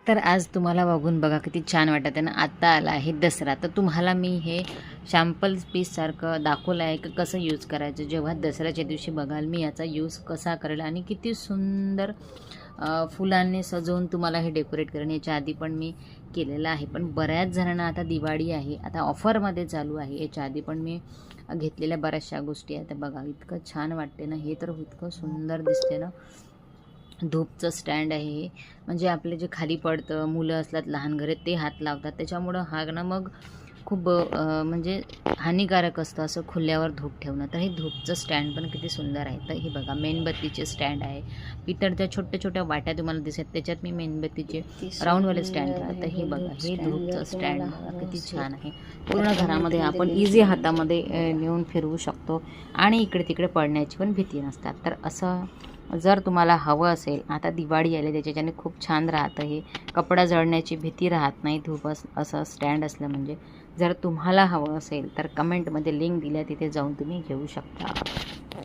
तर आज तुम्हाला बघून बघा किती छान वाटत आहे ना. आत्ता आला आहे दसरा, तर तुम्हाला मी हे शॅम्पल पीससारखं दाखवलं आहे की कसं यूज करायचं. जेव्हा दसऱ्याच्या दिवशी बघाल मी याचा यूज कसा करेल आणि किती सुंदर फुलांनी सजवून तुम्हाला हे डेकोरेट करेन. याच्या आधी पण मी केलेलं आहे, पण बऱ्याच जणांना आता दिवाळी आहे, आता ऑफरमध्ये चालू आहे. याच्या आधी पण मी घेतलेल्या बऱ्याचशा गोष्टी आहेत. बघा इतकं छान वाटते ना, हे तर इतकं सुंदर दिसते ना. धूपचं स्टँड आहे हे, म्हणजे आपले जे खाली पडतं मुलं असतात लहान घरे ते हात लावतात, त्याच्यामुळं हा ना मग खूप म्हणजे हानिकारक असतं असं खुल्यावर धूप ठेवणं. तर हे धूपचं स्टँड पण किती सुंदर आहे. तर हे बघा मेणबत्तीचे स्टँड आहे, पितळच्या छोट्या छोट्या वाट्या तुम्हाला दिसत त्याच्यात मी मेणबत्तीचे राऊंडवाले स्टँड ठेवलं. तर हे बघा हे धूपचं स्टँड बघा किती छान आहे. पूर्ण घरामध्ये आपण इझी हातामध्ये नेऊन फिरवू शकतो आणि इकडे तिकडे पडण्याची पण भीती नसतात. तर असं जर तुम्हाला हवं असेल, आता दिवाळी आली त्याच्याने खूप छान राहतं. हे कपडा जळण्याची भीती राहत नाही धूप असं स्टँड असलं म्हणजे. जर तुम्हाला हवं असेल तर कमेंटमध्ये लिंक दिल्या तिथे जाऊन तुम्ही घेऊ शकता.